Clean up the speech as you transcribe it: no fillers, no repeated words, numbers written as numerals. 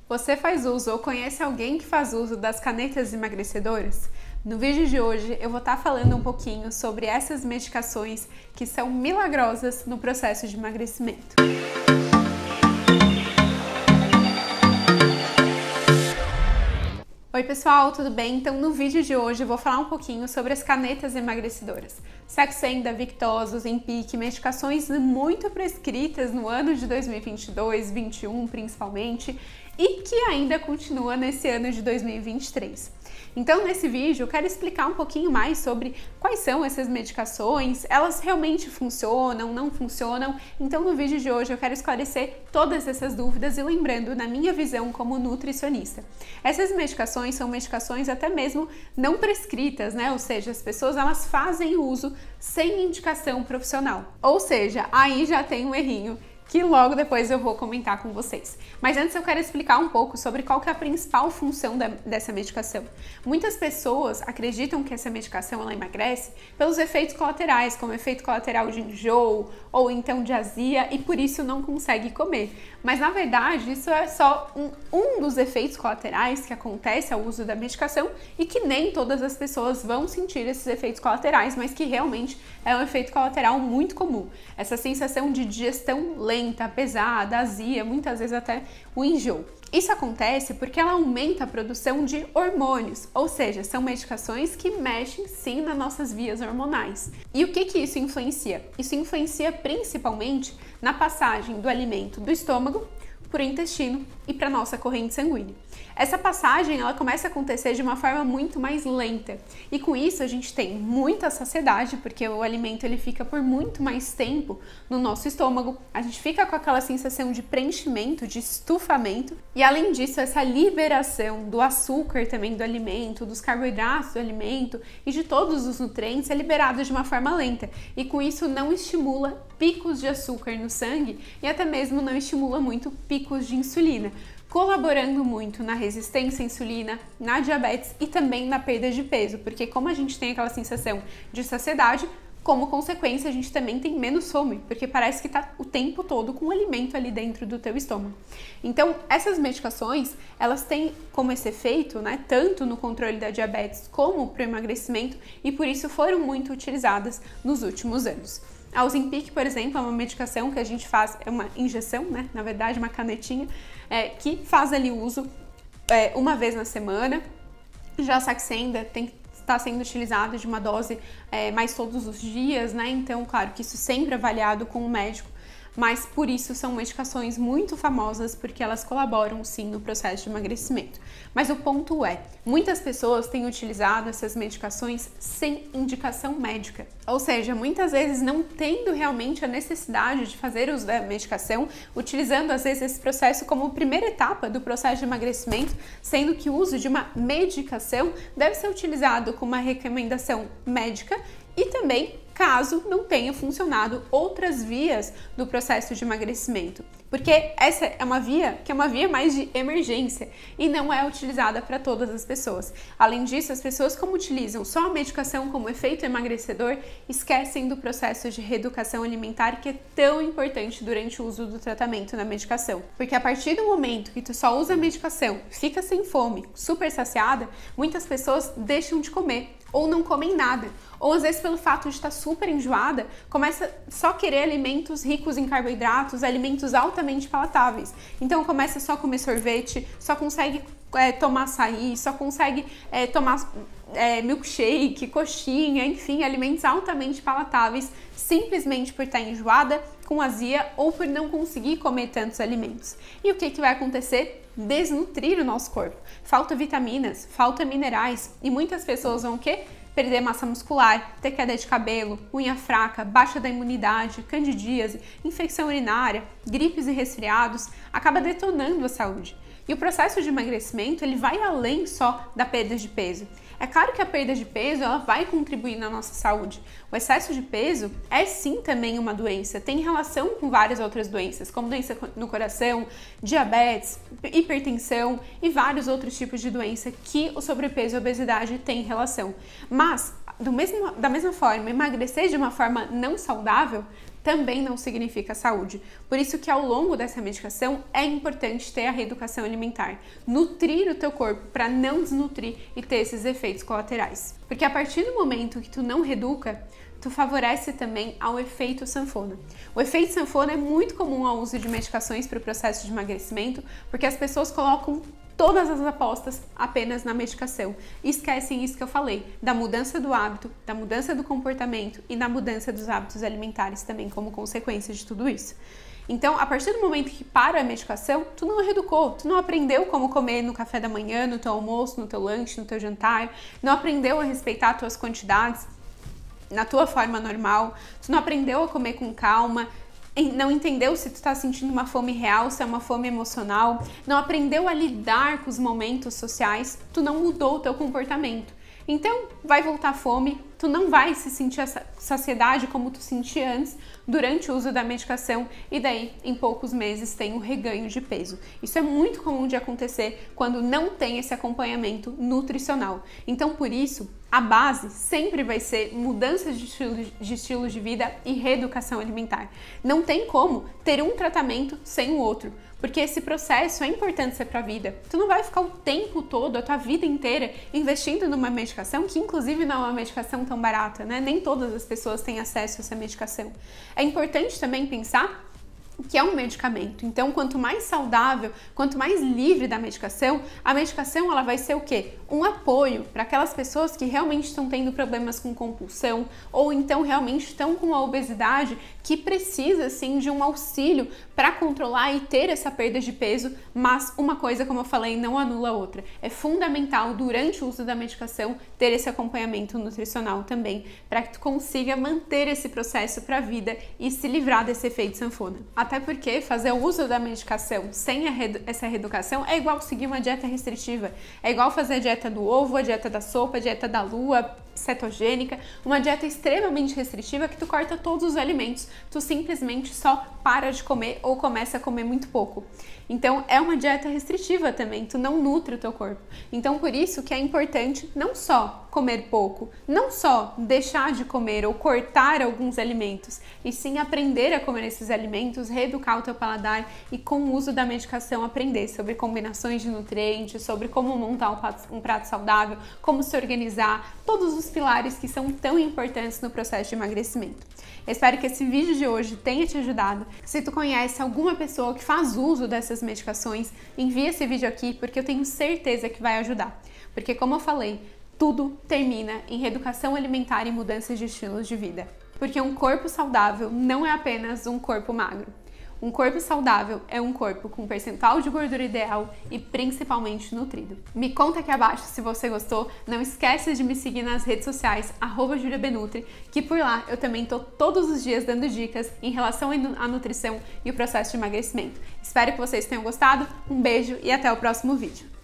Você faz uso ou conhece alguém que faz uso das canetas emagrecedoras? No vídeo de hoje eu vou estar falando um pouquinho sobre essas medicações que são milagrosas no processo de emagrecimento. Oi pessoal, tudo bem? Então no vídeo de hoje eu vou falar um pouquinho sobre as canetas emagrecedoras. Saxenda, Victoza, Ozempic, medicações muito prescritas no ano de 2022, 2021 principalmente, e que ainda continua nesse ano de 2023. Então nesse vídeo eu quero explicar um pouquinho mais sobre quais são essas medicações, elas realmente funcionam, não funcionam. Então no vídeo de hoje eu quero esclarecer todas essas dúvidas e lembrando na minha visão como nutricionista. Essas medicações são medicações até mesmo não prescritas, né? Ou seja, as pessoas elas fazem uso sem indicação profissional. Ou seja, aí já tem um errinho que logo depois eu vou comentar com vocês. Mas antes eu quero explicar um pouco sobre qual que é a principal função dessa medicação. Muitas pessoas acreditam que essa medicação ela emagrece pelos efeitos colaterais, como efeito colateral de enjoo ou então de azia, e por isso não consegue comer. Mas na verdade isso é só um dos efeitos colaterais que acontece ao uso da medicação e que nem todas as pessoas vão sentir esses efeitos colaterais, mas que realmente é um efeito colateral muito comum. Essa sensação de digestão lenta, pesada, azia, muitas vezes até o enjoo. Isso acontece porque ela aumenta a produção de hormônios, ou seja, são medicações que mexem sim nas nossas vias hormonais. E o que isso influencia? Isso influencia principalmente na passagem do alimento do estômago para o intestino e para a nossa corrente sanguínea. Essa passagem ela começa a acontecer de uma forma muito mais lenta e com isso a gente tem muita saciedade porque o alimento ele fica por muito mais tempo no nosso estômago, a gente fica com aquela sensação de preenchimento, de estufamento e além disso essa liberação do açúcar também do alimento, dos carboidratos do alimento e de todos os nutrientes é liberado de uma forma lenta e com isso não estimula picos de açúcar no sangue e até mesmo não estimula muito picos de insulina, colaborando muito na resistência à insulina, na diabetes e também na perda de peso, porque como a gente tem aquela sensação de saciedade, como consequência a gente também tem menos fome, porque parece que está o tempo todo com o alimento ali dentro do teu estômago. Então essas medicações, elas têm como esse efeito, né, tanto no controle da diabetes como para o emagrecimento e por isso foram muito utilizadas nos últimos anos. A Ozempic, por exemplo, é uma medicação que a gente faz, é uma injeção, né? Na verdade, uma canetinha, que faz ali uso uma vez na semana. Já a Saxenda está sendo utilizada de uma dose mais todos os dias, né? Então, claro que isso sempre é avaliado com o médico, mas por isso são medicações muito famosas porque elas colaboram sim no processo de emagrecimento. Mas o ponto é, muitas pessoas têm utilizado essas medicações sem indicação médica, ou seja, muitas vezes não tendo realmente a necessidade de fazer uso da medicação, utilizando às vezes esse processo como primeira etapa do processo de emagrecimento, sendo que o uso de uma medicação deve ser utilizado com uma recomendação médica e também caso não tenha funcionado outras vias do processo de emagrecimento. Porque essa é uma via que é uma via mais de emergência e não é utilizada para todas as pessoas. Além disso, as pessoas como utilizam só a medicação como efeito emagrecedor, esquecem do processo de reeducação alimentar que é tão importante durante o uso do tratamento na medicação. Porque a partir do momento que tu só usa a medicação, fica sem fome, super saciada, muitas pessoas deixam de comer ou não comem nada. Ou às vezes pelo fato de estar super enjoada, começa só a querer alimentos ricos em carboidratos, alimentos altamente palatáveis. Então começa só a comer sorvete, só consegue tomar açaí, só consegue tomar milkshake, coxinha, enfim, alimentos altamente palatáveis, simplesmente por estar enjoada, com azia ou por não conseguir comer tantos alimentos. E o que vai acontecer? Desnutrir o nosso corpo. Falta vitaminas, falta minerais e muitas pessoas vão o quê? Perder massa muscular, ter queda de cabelo, unha fraca, baixa da imunidade, candidíase, infecção urinária, gripes e resfriados, acaba detonando a saúde. E o processo de emagrecimento, ele vai além só da perda de peso. É claro que a perda de peso, ela vai contribuir na nossa saúde. O excesso de peso é sim também uma doença, tem relação com várias outras doenças, como doença no coração, diabetes, hipertensão e vários outros tipos de doença que o sobrepeso e a obesidade têm relação. Mas, da mesma forma, emagrecer de uma forma não saudável também não significa saúde. Por isso que ao longo dessa medicação é importante ter a reeducação alimentar. Nutrir o teu corpo para não desnutrir e ter esses efeitos colaterais. Porque a partir do momento que tu não reeduca, tu favorece também ao efeito sanfona. O efeito sanfona é muito comum ao uso de medicações para o processo de emagrecimento, porque as pessoas colocam todas as apostas apenas na medicação. E esquecem isso que eu falei, da mudança do hábito, da mudança do comportamento e da mudança dos hábitos alimentares também como consequência de tudo isso. Então, a partir do momento que para a medicação, tu não reeducou, tu não aprendeu como comer no café da manhã, no teu almoço, no teu lanche, no teu jantar, não aprendeu a respeitar as tuas quantidades na tua forma normal, tu não aprendeu a comer com calma, não entendeu se tu tá sentindo uma fome real, se é uma fome emocional, não aprendeu a lidar com os momentos sociais, tu não mudou o teu comportamento. Então, vai voltar fome, tu não vai se sentir essa saciedade como tu sentia antes durante o uso da medicação e daí, em poucos meses, tem um reganho de peso. Isso é muito comum de acontecer quando não tem esse acompanhamento nutricional. Então, por isso, a base sempre vai ser mudanças de estilo de vida e reeducação alimentar. Não tem como ter um tratamento sem o outro, porque esse processo é importante ser para a vida. Tu não vai ficar o tempo todo, a tua vida inteira, investindo numa medicação que inclusive não é uma medicação tão barata, né? Nem todas as pessoas têm acesso a essa medicação. É importante também pensar que é um medicamento. Então, quanto mais saudável, quanto mais livre da medicação, a medicação ela vai ser o quê? Um apoio para aquelas pessoas que realmente estão tendo problemas com compulsão ou então realmente estão com a obesidade que precisa sim de um auxílio para controlar e ter essa perda de peso, mas uma coisa, como eu falei, não anula a outra. É fundamental durante o uso da medicação ter esse acompanhamento nutricional também, para que tu consiga manter esse processo para a vida e se livrar desse efeito sanfona. Até porque fazer o uso da medicação sem essa reeducação é igual seguir uma dieta restritiva. É igual fazer a dieta do ovo, a dieta da sopa, a dieta da lua, cetogênica, uma dieta extremamente restritiva que tu corta todos os alimentos, tu simplesmente só para de comer ou começa a comer muito pouco. Então é uma dieta restritiva também, tu não nutre o teu corpo. Então por isso que é importante não só comer pouco, não só deixar de comer ou cortar alguns alimentos, e sim aprender a comer esses alimentos, reeducar o teu paladar e com o uso da medicação aprender sobre combinações de nutrientes, sobre como montar um prato saudável, como se organizar, todos os pilares que são tão importantes no processo de emagrecimento. Eu espero que esse vídeo de hoje tenha te ajudado. Se tu conhece alguma pessoa que faz uso dessas medicações, envia esse vídeo aqui porque eu tenho certeza que vai ajudar. Porque como eu falei, tudo termina em reeducação alimentar e mudanças de estilos de vida. Porque um corpo saudável não é apenas um corpo magro. Um corpo saudável é um corpo com percentual de gordura ideal e principalmente nutrido. Me conta aqui abaixo se você gostou. Não esquece de me seguir nas redes sociais, @JuliaBenutri, que por lá eu também tô todos os dias dando dicas em relação à nutrição e o processo de emagrecimento. Espero que vocês tenham gostado. Um beijo e até o próximo vídeo.